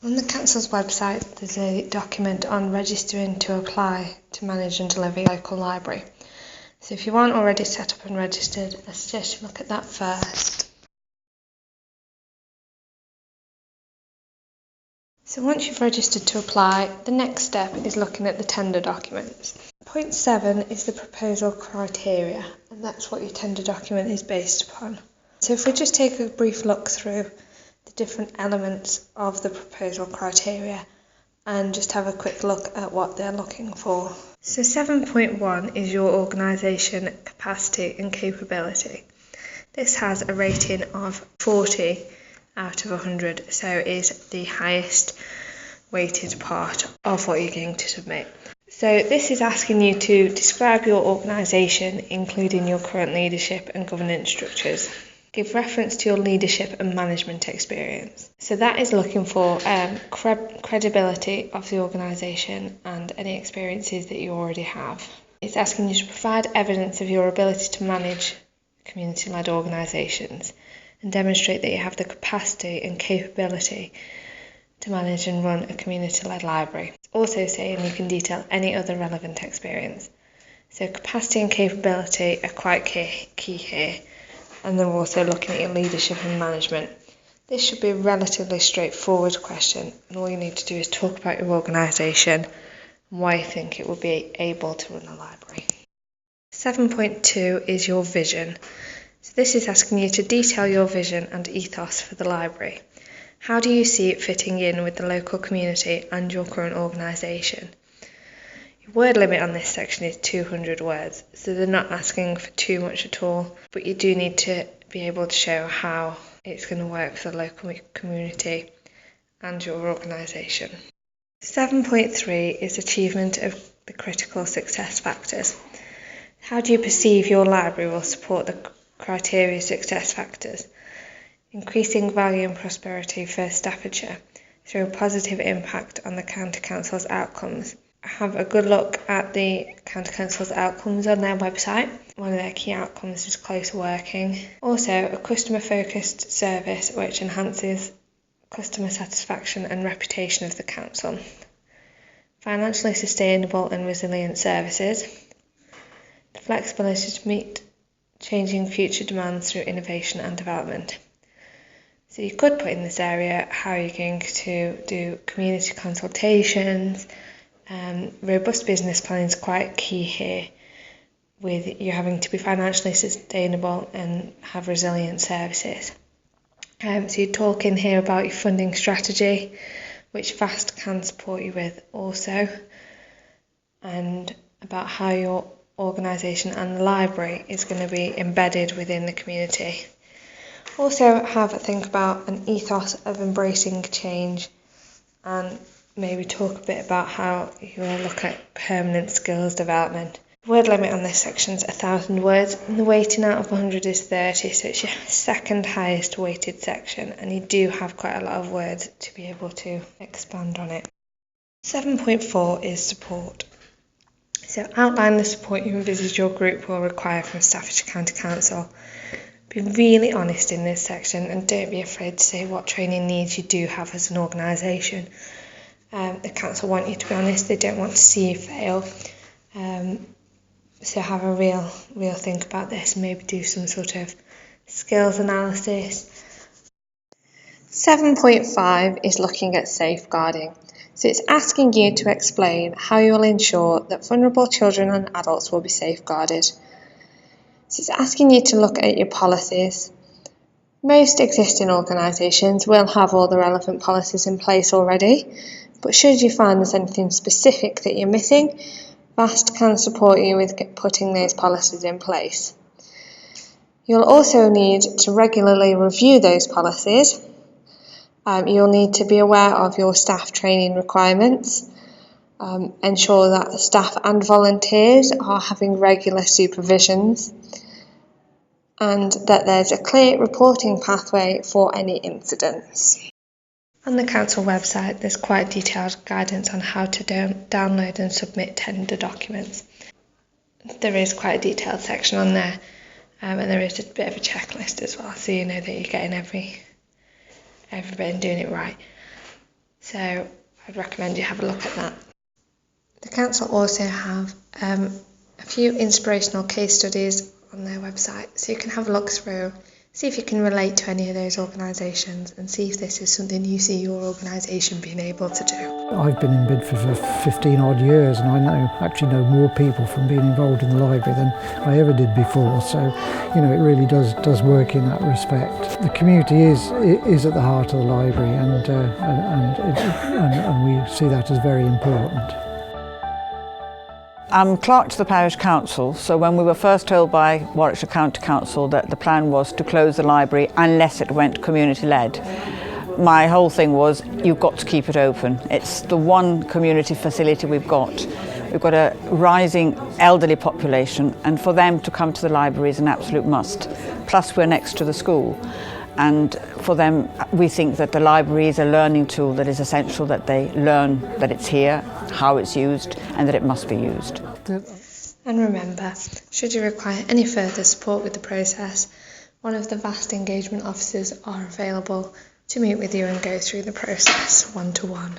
On the Council's website, there's a document on registering to apply to manage and deliver your local library. So if you aren't already set up and registered, I suggest you look at that first. So once you've registered to apply, the next step is looking at the tender documents. Point 7 is the proposal criteria, and that's what your tender document is based upon. So if we just take a brief look through the different elements of the proposal criteria and just have a quick look at what they're looking for. So 7.1 is your organisation capacity and capability. This has a rating of 40 out of 100, so is the highest weighted part of what you're going to submit. So this is asking you to describe your organisation, including your current leadership and governance structures. Give reference to your leadership and management experience. So that is looking for credibility of the organisation and any experiences that you already have. It's asking you to provide evidence of your ability to manage community-led organisations and demonstrate that you have the capacity and capability to manage and run a community-led library. It's also saying you can detail any other relevant experience. So capacity and capability are quite key here. And then we're also looking at your leadership and management. This should be a relatively straightforward question, and all you need to do is talk about your organisation and why you think it will be able to run a library. 7.2 is your vision. So this is asking you to detail your vision and ethos for the library. How do you see it fitting in with the local community and your current organisation? Your word limit on this section is 200 words, so they're not asking for too much at all, but you do need to be able to show how it's going to work for the local community and your organisation. 7.3 is achievement of the critical success factors. How do you perceive your library will support the criteria success factors? Increasing value and prosperity for Staffordshire through a positive impact on the County Council's outcomes. Have a good look at the County Council's outcomes on their website. One of their key outcomes is closer working. Also, a customer-focused service which enhances customer satisfaction and reputation of the council. Financially sustainable and resilient services. The flexibility to meet changing future demands through innovation and development. So you could put in this area how you're going to do community consultations. Robust business planning is quite key here, with you having to be financially sustainable and have resilient services. So you're talking here about your funding strategy, which FAST can support you with also, and about how your organisation and the library is going to be embedded within the community. Also have a think about an ethos of embracing change, and maybe talk a bit about how you will look at permanent skills development. The word limit on this section is 1,000 words, and the weighting out of 100 is 30, so it's your second highest weighted section, and you do have quite a lot of words to be able to expand on it. 7.4 is support. So outline the support you envisage your group will require from Staffordshire County Council. Be really honest in this section and don't be afraid to say what training needs you do have as an organisation. The council want you to be honest, they don't want to see you fail. So have a real think about this, maybe do some sort of skills analysis. 7.5 is looking at safeguarding. So it's asking you to explain how you will ensure that vulnerable children and adults will be safeguarded. So it's asking you to look at your policies. Most existing organisations will have all the relevant policies in place already, but should you find there's anything specific that you're missing, FAST can support you with putting those policies in place. You'll also need to regularly review those policies. You'll need to be aware of your staff training requirements, ensure that staff and volunteers are having regular supervisions, and that there's a clear reporting pathway for any incidents. On the council website, there's quite detailed guidance on how to download and submit tender documents. There is quite a detailed section on there, and there is a bit of a checklist as well, so you know that you're getting every bit and doing it right. So I'd recommend you have a look at that. The council also have a few inspirational case studies on their website, so you can have a look through, see if you can relate to any of those organisations and see if this is something you see your organisation being able to do. I've been in Bidford for 15 odd years, and I actually know more people from being involved in the library than I ever did before, so it really does work in that respect. The community is at the heart of the library, and we see that as very important. I'm clerk to the parish council, so when we were first told by Warwickshire County Council that the plan was to close the library unless it went community-led, my whole thing was, you've got to keep it open. It's the one community facility we've got. We've got a rising elderly population, and for them to come to the library is an absolute must. Plus we're next to the school, and for them we think that the library is a learning tool that is essential, that they learn that it's here, how it's used, and that it must be used. And remember, should you require any further support with the process, one of the vast engagement officers are available to meet with you and go through the process one-to-one.